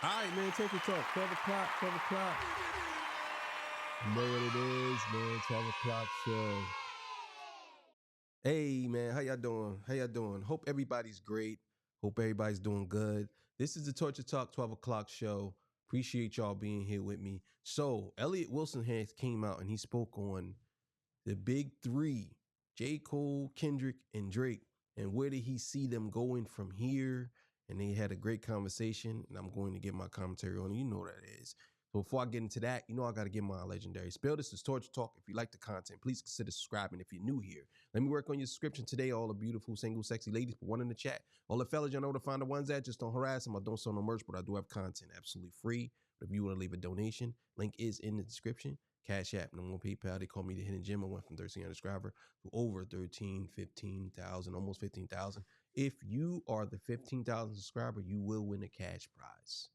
All right, man, take your talk. 12 o'clock, 12 o'clock. You know what it is, man. 12 o'clock show. Hey, man, how y'all doing? How y'all doing? Hope everybody's great. Hope everybody's doing good. This is the Torture Talk 12 o'clock show. Appreciate y'all being here with me. So, Elliott Wilson has came out and he spoke on the big three, J. Cole, Kendrick, and Drake. And where did he see them going from here? And they had a great conversation, and I'm going to get my commentary on it. You know what that is. So before I get into that, you know I got to get my legendary spiel. This is Torture Talk. If you like the content, please consider subscribing if you're new here. Let me work on your subscription today. All the beautiful, single, sexy ladies, put one in the chat. All the fellas, you know to find the ones that just don't harass them. I don't sell no merch, but I do have content absolutely free. But if you want to leave a donation, link is in the description. Cash App, no more PayPal. They call me the Hidden Gem. I went from 1,300 subscriber to over 13, 15,000, almost 15,000. If you are the 15,000 subscriber, you will win a cash prize.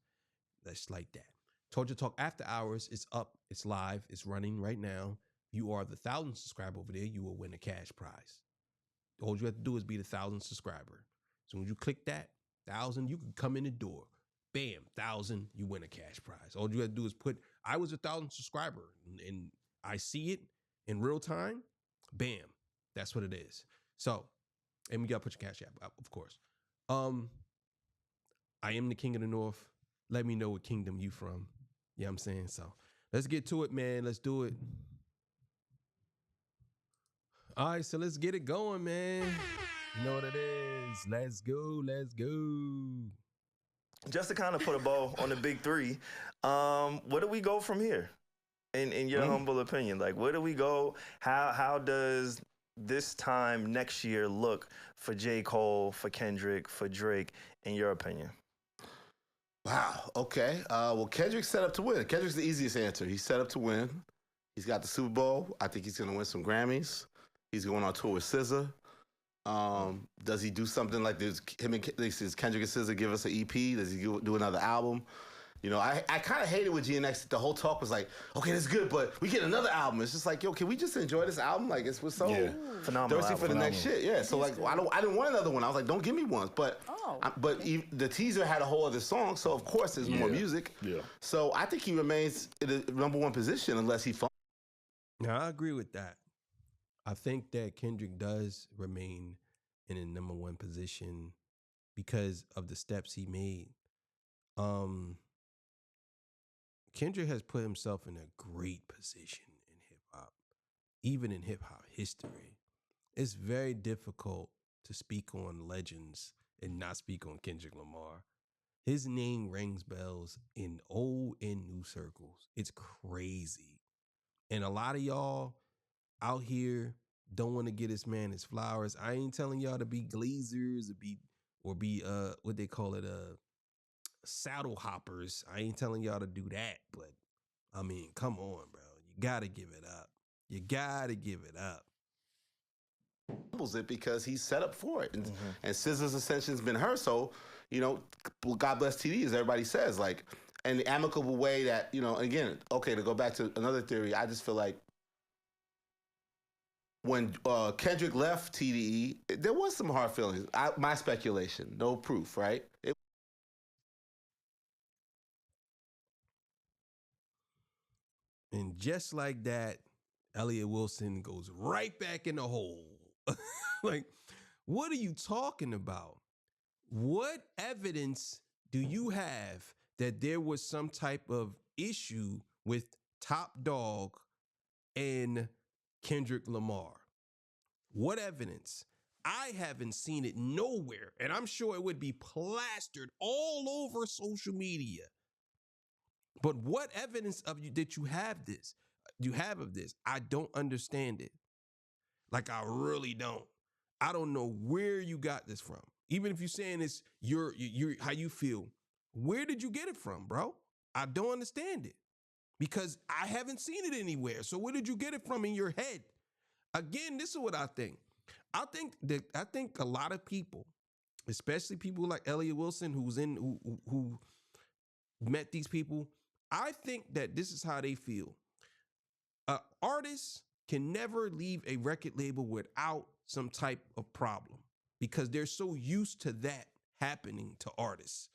That's like that. Torture Talk After Hours is up. It's live. It's running right now. You are the 1,000 subscriber over there. You will win a cash prize. All you have to do is be the 1,000 subscriber. So when you click that 1,000, you can come in the door. Bam, 1,000, you win a cash prize. All you have to do is put, I was 1,000 subscriber, and I see it in real time. Bam, that's what it is. So, and we got to put your cash app up, of course. I am the king of the north. Let me know what kingdom you from. Yeah, I'm saying so. Let's get to it, man. Let's do it. All right, so let's get it going, man. You know what it is. Let's go. Let's go. Just to kind of put a bow on the big three, where do we go from here? In your humble opinion, like where do we go? How does this time next year look for J. Cole, for Kendrick, for Drake, in your opinion? Wow. Okay. Well, Kendrick's set up to win. Kendrick's the easiest answer. He's set up to win. He's got the Super Bowl. I think he's going to win some Grammys. He's going on tour with SZA. Does he do something like this? Kendrick and SZA give us an EP? Does he do another album? You know, I kind of hated with GNX. The whole talk was like, okay, that's good, but we get another album. It's just like, yo, can we just enjoy this album? Like, we're so phenomenal thirsty for the next shit. Yeah, so like, I didn't want another one. I was like, don't give me one. But the teaser had a whole other song, so of course there's more music. Yeah. So I think he remains in the #1 position unless he falls. Now, I agree with that. I think that Kendrick does remain in a #1 position because of the steps he made. Kendrick has put himself in a great position in hip hop, even in hip hop history. It's very difficult to speak on legends and not speak on Kendrick Lamar. His name rings bells in old and new circles. It's crazy. And a lot of y'all out here don't want to get this man his flowers. I ain't telling y'all to be glazers or be what they call it, saddle hoppers. I ain't telling y'all to do that, but I mean, come on, bro. You gotta give it up. You gotta give it up. It because he's set up for it, and SZA's ascension's been her. So, you know, God bless TD, as everybody says, like, in the amicable way that, you know. Again, okay, to go back to another theory, I just feel like when Kendrick left TDE, there was some hard feelings. My speculation, no proof, right? And just like that, Elliott Wilson goes right back in the hole. Like, what are you talking about? What evidence do you have that there was some type of issue with Top Dog and Kendrick Lamar? What evidence? I haven't seen it nowhere, and I'm sure it would be plastered all over social media. But what evidence of you that you have this? You have of this? I don't understand it. Like, I really don't. I don't know where you got this from. Even if you're saying it's your how you feel, where did you get it from, bro? I don't understand it because I haven't seen it anywhere. So where did you get it from in your head? Again, this is what I think. I think a lot of people, especially people like Elliott Wilson, who met these people, I think that this is how they feel. Artists can never leave a record label without some type of problem because they're so used to that happening to artists.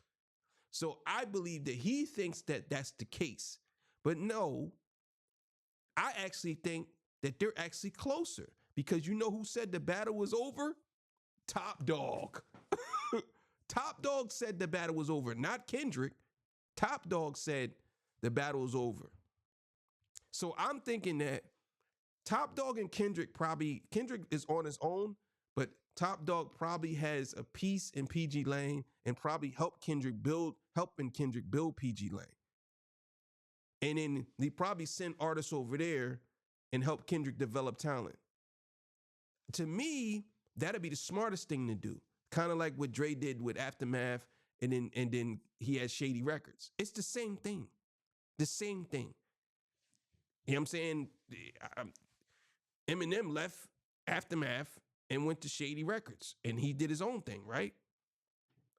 So I believe that he thinks that that's the case. But no, I actually think that they're actually closer, because you know who said the battle was over? Top Dog. Top Dog said the battle was over, not Kendrick. Top Dog said the battle was over. So I'm thinking that Top Dog and Kendrick is on his own, but Top Dog probably has a piece in PG Lane and probably helping Kendrick build PG Lane. And then he probably send artists over there and help Kendrick develop talent. To me, that'd be the smartest thing to do. Kind of like what Dre did with Aftermath, and then he had Shady Records. It's the same thing. The same thing. You know what I'm saying? Eminem left Aftermath and went to Shady Records, and he did his own thing, right?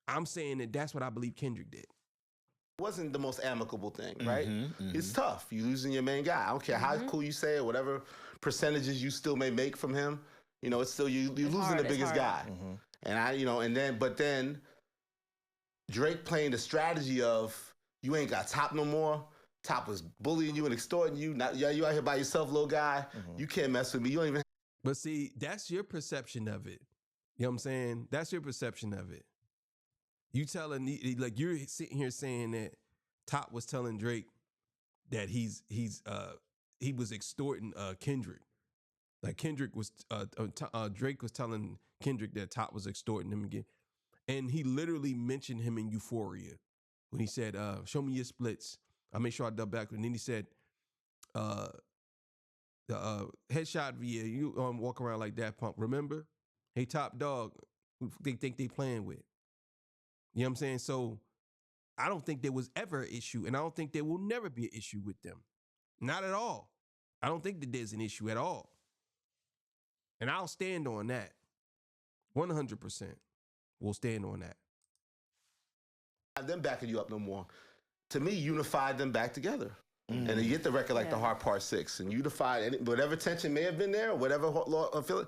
I'm saying that that's what I believe Kendrick did. It wasn't the most amicable thing, right? It's tough. You losing your main guy. I don't care how cool you say it, whatever percentages you still may make from him. You know, it's still you're losing the biggest guy. And but then Drake playing the strategy of you ain't got Top no more. Top was bullying you and extorting you. Now, you out here by yourself, little guy. You can't mess with me. You don't even. But see, that's your perception of it. You know what I'm saying? That's your perception of it. You telling, like, you're sitting here saying that Top was telling Drake that he was extorting Kendrick. Like Kendrick was Drake was telling Kendrick that Top was extorting him again, and he literally mentioned him in Euphoria when he said, "Show me your splits. I'll make sure I double back." And then he said, "The headshot via you walk around like that pump. Remember? Hey, Top Dog, who they think they playing with." You know what I'm saying? So I don't think there was ever an issue, and I don't think there will never be an issue with them. Not at all. I don't think that there's an issue at all. And I'll stand on that. 100%. We'll stand on that. Them backing you up no more. To me, unified them back together. And you get the record like The Hard Part 6 and unified whatever tension may have been there, whatever feeling,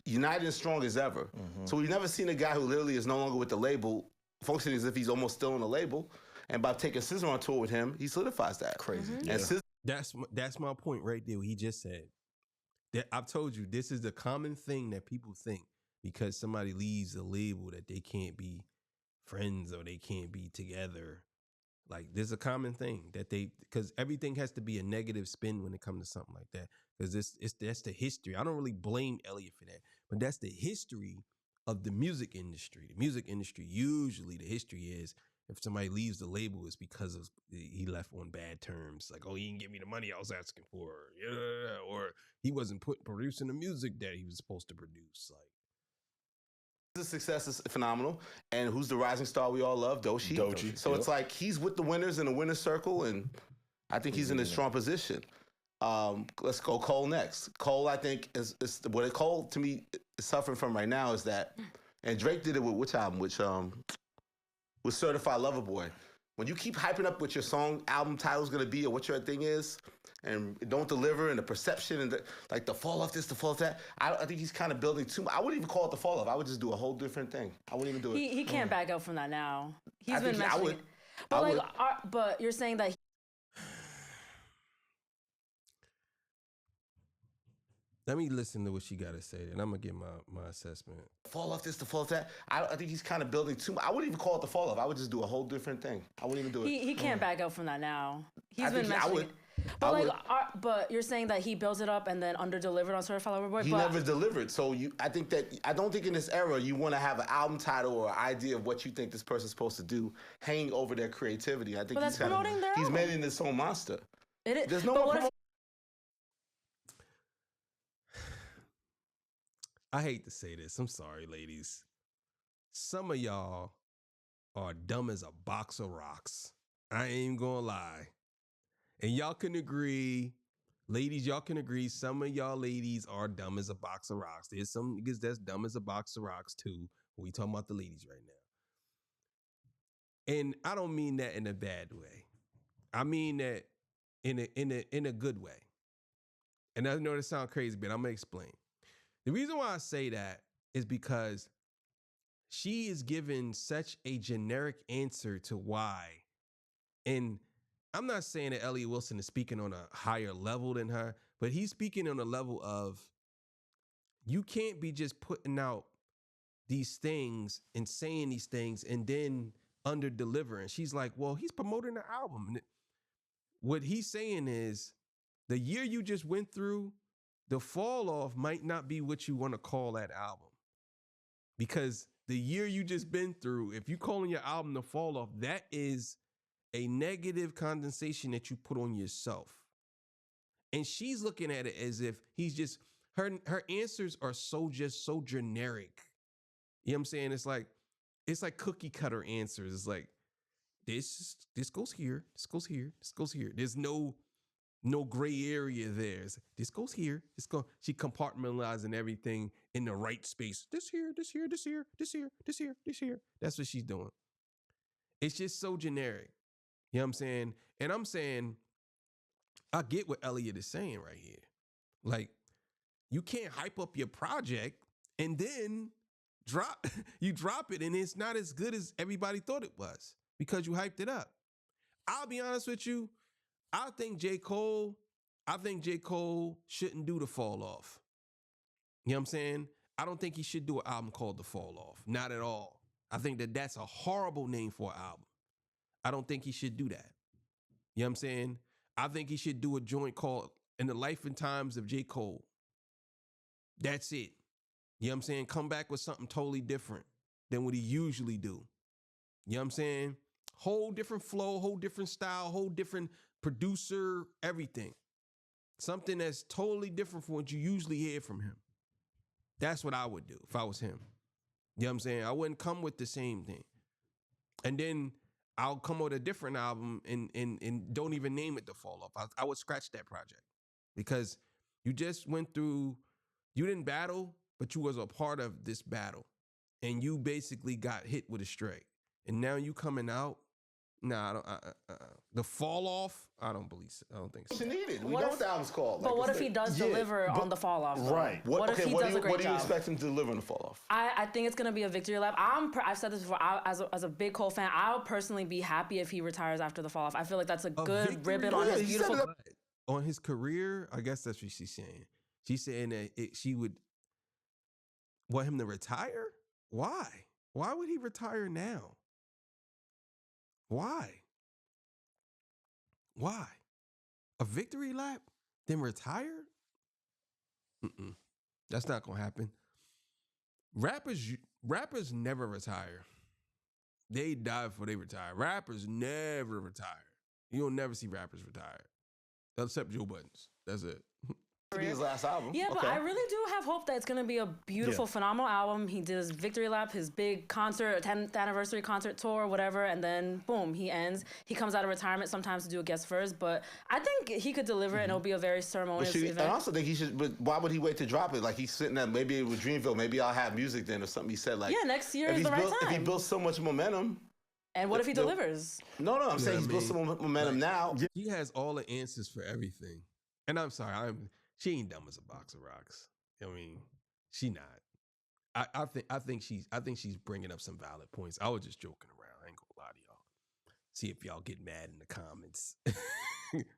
united and strong as ever. So we've never seen a guy who literally is no longer with the label functioning as if he's almost still on the label. And by taking SZA on tour with him, he solidifies that. Crazy. And SZA, That's my point right there. What he just said. That I've told you, this is the common thing that people think because somebody leaves a label that they can't be friends or they can't be together. Like, there's a common thing that because everything has to be a negative spin when it comes to something like that. Because that's the history. I don't really blame Elliott for that, but that's the history of the music industry. The music industry, usually the history is if somebody leaves the label, it's because of he left on bad terms. Like, oh, he didn't give me the money I was asking for. Yeah. Or he wasn't producing the music that he was supposed to produce. Like, the success is phenomenal. And who's the rising star we all love? Doechii. So it's like he's with the winners in the winner's circle, and I think he's in a strong position. Let's go Cole next. Cole, I think, is what Cole, to me, is suffering from right now is that, and Drake did it with which album? With Certified Lover Boy. When you keep hyping up what your album title is going to be or what your thing is, and don't deliver, and the perception and the fall off this, the fall off that, I think he's kind of building too much. I wouldn't even call it the fall off. I would just do a whole different thing. I wouldn't even do it. He can't back up from that now. He's been mentioning it. But but you're saying that. Let me listen to what she got to say, and I'm going to give my assessment. Fall off this, the fall off that. I think he's kind of building too much. I wouldn't even call it the fall off. I would just do a whole different thing. I wouldn't even do it. He can't back up from that now. He's been mentioning it. But but you're saying that he builds it up and then under-delivered on Certified Lover Boy? He never delivered. So I don't think in this era you want to have an album title or idea of what you think this person's supposed to do hang over their creativity. I think he's promoting their album. He's made it his own monster. It is. There's no more I hate to say this. I'm sorry, ladies. Some of y'all are dumb as a box of rocks. I ain't gonna lie. And y'all can agree, ladies, y'all can agree, some of y'all ladies are dumb as a box of rocks. There's some niggas that's dumb as a box of rocks too. We talking about the ladies right now. And I don't mean that in a bad way. I mean that in a good way. And I know that sounds crazy, but I'm gonna explain. The reason why I say that is because she is given such a generic answer to why. And I'm not saying that Elliott Wilson is speaking on a higher level than her, but he's speaking on a level of you can't be just putting out these things and saying these things and then under delivering. She's like, well, he's promoting the album. And what he's saying is the year you just went through, the fall off might not be what you want to call that album. Because the year you just been through, if you calling your album the fall off, that is a negative condensation that you put on yourself. And she's looking at it as if he's just, her answers are so generic. You know what I'm saying? It's like cookie cutter answers. It's like, this goes here, this goes here, this goes here. There's no gray area there. This goes here, she compartmentalizing everything in the right space. This here, this here, this here, this here, this here, this here. That's what she's doing. It's just so generic. You know what I'm saying? And I'm saying, I get what Elliott is saying right here. Like, you can't hype up your project and then drop it and it's not as good as everybody thought it was because you hyped it up. I'll be honest with you. I think J. Cole shouldn't do the fall off. You know what I'm saying? I don't think he should do an album called The Fall Off. Not at all. I think that's a horrible name for an album. I don't think he should do that. You know what I'm saying? I think he should do a joint called In the Life and Times of J. Cole. That's it. You know what I'm saying? Come back with something totally different than what he usually do. You know what I'm saying? Whole different flow, whole different style, whole different producer, everything. Something that's totally different from what you usually hear from him. That's what I would do if I was him. You know what I'm saying? I wouldn't come with the same thing. And then I'll come with a different album and don't even name it The Fall Off. I would scratch that project because you just went through, you didn't battle, but you was a part of this battle. And you basically got hit with a strike. And now you coming out. Nah, I don't. The fall off. I don't believe so. I don't think so. It's needed. We know what the album's called. But what if he does deliver on the fall off? Right. What if he does a great job? What do you expect him to deliver in the fall off? I think it's gonna be a victory lap. I've said this before. As a big Cole fan, I'll personally be happy if he retires after the fall off. I feel like that's a good ribbon on his beautiful. On his career, I guess that's what she's saying. She's saying that she would want him to retire. Why? Why would he retire now? Why? A victory lap, then retire? That's not gonna happen. Rappers never retire. They die before they retire. Rappers never retire. You'll never see rappers retire. Except Joe Buttons. That's it. To be his last album. Yeah, but I really do have hope that it's going to be a beautiful, phenomenal album. He did his victory lap, his big concert, 10th anniversary concert tour, whatever, and then boom, he ends. He comes out of retirement sometimes to do a guest verse, but I think he could deliver it and it'll be a very ceremonious event. I also think he should, but why would he wait to drop it? Like he's sitting there, maybe it was Dreamville, maybe I'll have music then or something. He said like, next year is the right time. If he built so much momentum. And what if he delivers? No, I'm saying he's built some momentum now. He has all the answers for everything. And I'm sorry, she ain't dumb as a box of rocks. I mean, she not. I think she's bringing up some valid points. I was just joking around. I ain't gonna lie to y'all. See if y'all get mad in the comments,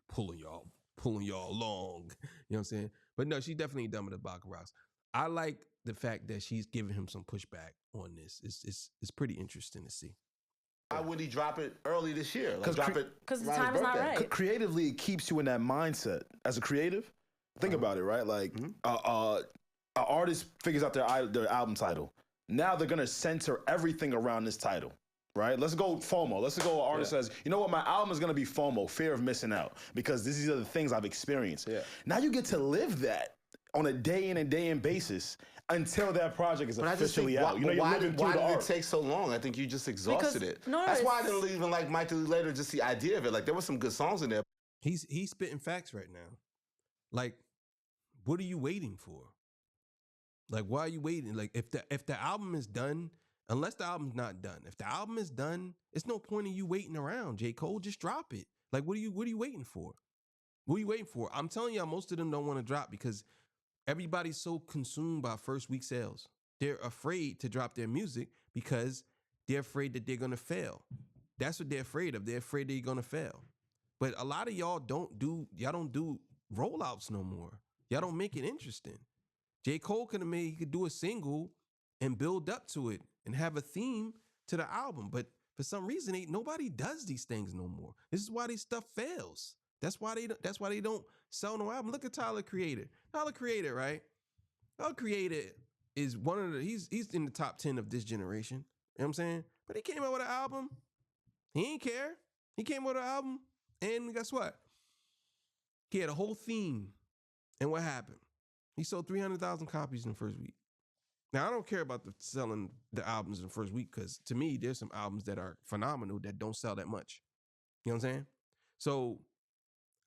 pulling y'all along. You know what I'm saying? But no, she's definitely dumb as a box of rocks. I like the fact that she's giving him some pushback on this. It's pretty interesting to see. Why would he drop it early this year? Because the time is not right. Creatively, it keeps you in that mindset. As a creative, think about it, right? Like, an artist figures out their album title. Now they're going to center everything around this title, right? Let's go FOMO. Let's go an artist says, you know what? My album is going to be FOMO, fear of missing out, because these are the things I've experienced. Yeah. Now you get to live that on a day in and day in basis until that project is officially out. Why did it take so long? I think you just exhausted it. That's why I didn't even like Michael later, just the idea of it. Like there were some good songs in there. He's spitting facts right now. Like, what are you waiting for? Like, why are you waiting? Like, if the album is done, unless the album's not done, if the album is done, it's no point in you waiting around. J. Cole, just drop it. Like, what are you waiting for? What are you waiting for? I'm telling y'all, most of them don't want to drop because everybody's so consumed by first week sales. they're afraid to drop their music because they're afraid that they're gonna fail. That's what they're afraid of. They're afraid they're gonna fail. But a lot of y'all don't do rollouts no more. Y'all don't make it interesting. J. Cole he could do a single and build up to it and have a theme to the album. But for some reason, nobody does these things no more. This is why these stuff fails. That's why they don't sell no album. Look at Tyler Creator. Tyler Creator, right? Tyler Creator is one of the he's in the top 10 of this generation. You know what I'm saying? But he came out with an album. He ain't care. He came out with an album, and guess what? He had a whole theme. And what happened? He sold 300,000 copies in the first week. Now, I don't care about selling the albums in the first week because to me, there's some albums that are phenomenal that don't sell that much. You know what I'm saying? So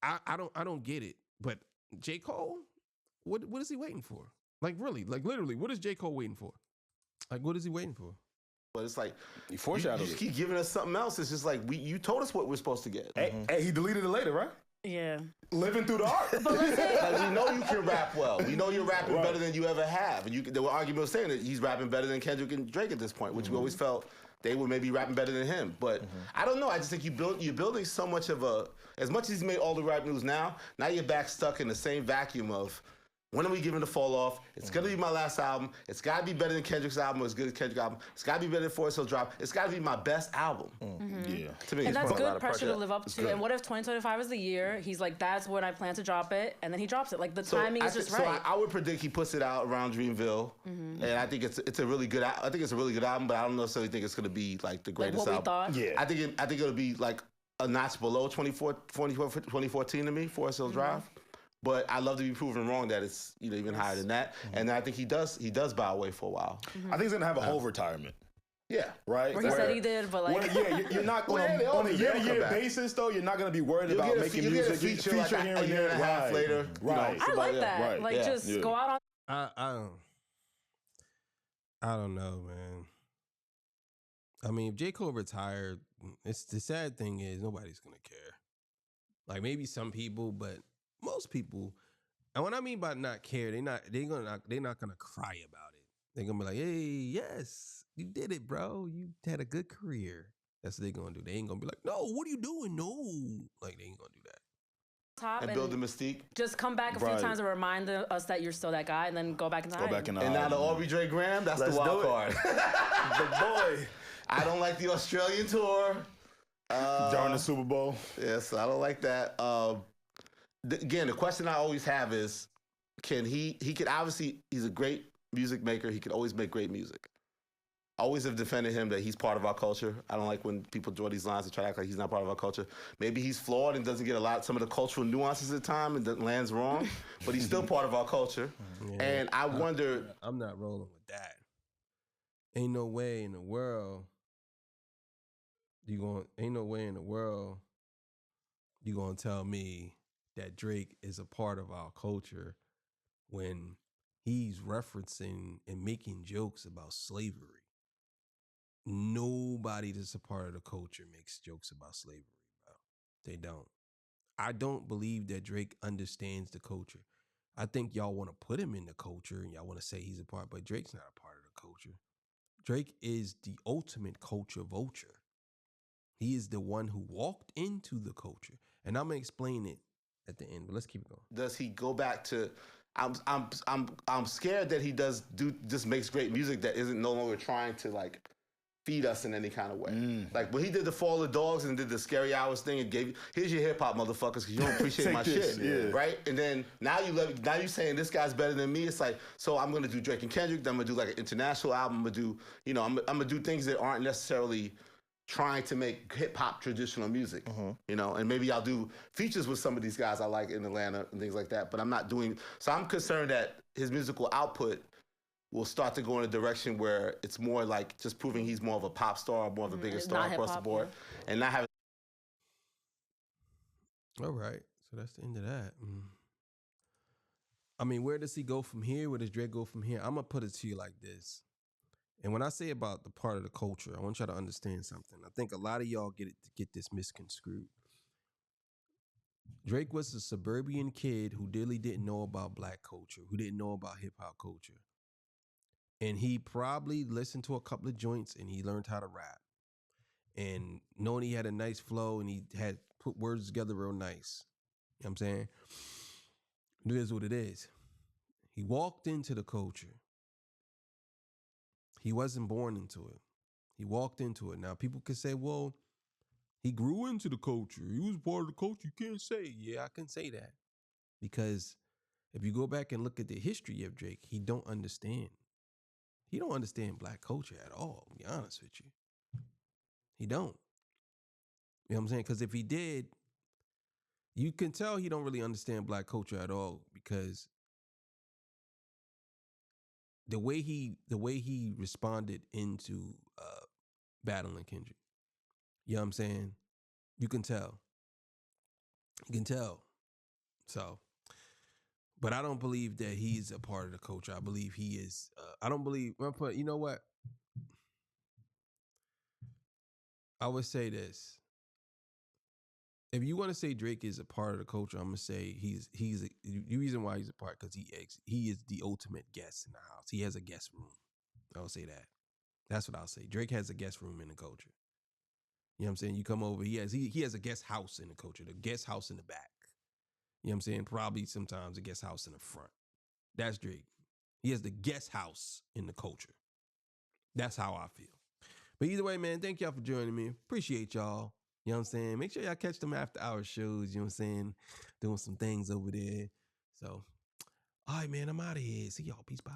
I don't get it. But J. Cole, what is he waiting for? Like really, like literally, what is J. Cole waiting for? Like, what is he waiting for? But it's like He foreshadowed you it. keep giving us something else. It's just like you told us what we're supposed to get. Hey, he deleted it later, right? Yeah. Living through the art. But let's say, Like, we know you can rap well. We know you're rapping better than you ever have. And there were arguments saying that he's rapping better than Kendrick and Drake at this point, which we always felt they were maybe rapping better than him. But I don't know. I just think you're building so much of as much as he's made all the rap news now you're back stuck in the same vacuum of, when are we giving the fall off? It's going to be my last album. It's got to be better than Kendrick's album or as good as Kendrick's album. It's got to be better than Forest Hill Drop. It's got to be my best album. Yeah. To me, and it's that's put a lot good of pressure to live up It's to. good. And what if 2025 is the year? He's like, that's when I plan to drop it, and then he drops it. Like the timing is just right. So I would predict he puts it out around Dreamville, and I think it's a really good. I think it's a really good album, but I don't necessarily think it's going to be like the Like greatest what we album. thought. Yeah. I think it'll be like a notch below 2014 to me, Forest Hill Drive. But I love to be proven wrong that it's even higher than that. And I think he does bow away for a while. I think he's gonna have a whole retirement, Yeah. right? Where he said he did, but like, You're not Well, gonna, they all on a do. They'll come year-to-year back. basis though. You're not gonna be worried You'll about get a making you'll get a music. feature like here a and year and a there. half Right. later. Right. I like that. Right. Like Yeah. just Yeah. go out on. I don't know, man. I mean, if J. Cole retired, it's the sad thing is nobody's gonna care. Like maybe some people, but most people. And what I mean by not care, they're not gonna cry about it. They're gonna be like, hey, yes, you did it, bro. You had a good career. That's what they're gonna do. They ain't gonna be like, no, what are you doing? No. Like they ain't gonna do that. Top And build the mystique. just come back a few Right. times and remind us that you're still that guy, and then go back into Go hiding. back in the And now the Aubrey Dre Graham, that's Let's the wild do it. card. The boy. I don't like the Australian tour. during the Super Bowl. Yes, I don't like that. Again, the question I always have is, can he could obviously, he's a great music maker. He could always make great music. I always have defended him that he's part of our culture. I don't like when people draw these lines and try to act like he's not part of our culture. Maybe he's flawed and doesn't get some of the cultural nuances at the time and that lands wrong, but he's still part of our culture. Yeah. And I wonder, I'm not rolling with that. Ain't no way in the world you gonna tell me that Drake is a part of our culture when he's referencing and making jokes about slavery. Nobody that's a part of the culture makes jokes about slavery, bro. They don't. I don't believe that Drake understands the culture. I think y'all want to put him in the culture and y'all want to say he's a part, but Drake's not a part of the culture. Drake is the ultimate culture vulture. He is the one who walked into the culture. And I'm going to explain it at the end, but let's keep it going. does he go back to? I'm scared that he just makes great music that isn't no longer trying to like feed us in any kind of way. Like when he did the Fall of Dogs and did the Scary Hours thing and here's your hip hop motherfuckers because you don't appreciate Take my this, shit, yeah. right? And then now you saying this guy's better than me. It's like, so I'm gonna do Drake and Kendrick. Then I'm gonna do like an international album. I'm gonna do, I'm gonna do things that aren't necessarily trying to make hip hop traditional music, and maybe I'll do features with some of these guys I like in Atlanta and things like that. But I'm not doing. So I'm concerned that his musical output will start to go in a direction where it's more like just proving he's more of a pop star, more of a bigger It's star not across the hip-hop, board, and not having. All right. So that's the end of that. I mean, where does he go from here? Where does Drake go from here? I'm going to put it to you like this. And when I say about the part of the culture, I want y'all to understand something. I think a lot of y'all get this misconstrued. Drake was a suburban kid who really didn't know about black culture, who didn't know about hip hop culture. And he probably listened to a couple of joints and he learned how to rap. And knowing he had a nice flow and he had put words together real nice. You know what I'm saying? It is what it is. He walked into the culture. He wasn't born into it. He walked into it. Now, people could say, well, he grew into the culture. He was part of the culture. You can't say. Yeah, I can say that. Because if you go back and look at the history of Drake, he don't understand. He don't understand black culture at all, to be honest with you. He don't. You know what I'm saying? Because if he did, you can tell he don't really understand black culture at all because the way he responded into battling Kendrick. You know what I'm saying? You can tell. You can tell. So, but I don't believe that he's a part of the culture. I believe he is. I don't believe. You know what? I would say this. If you want to say Drake is a part of the culture, I'm gonna say he's the reason why he's a part because he is the ultimate guest in the house. He has a guest room. I'll say that. That's what I'll say. Drake has a guest room in the culture. You know what I'm saying? You come over, he has a guest house in the culture, the guest house in the back. You know what I'm saying? Probably sometimes a guest house in the front. That's Drake. He has the guest house in the culture. That's how I feel. But either way, man, thank y'all for joining me. Appreciate y'all. You know what I'm saying? Make sure y'all catch them after hour shows. You know what I'm saying? Doing some things over there. So, all right, man, I'm out of here. See y'all. Peace. Bye.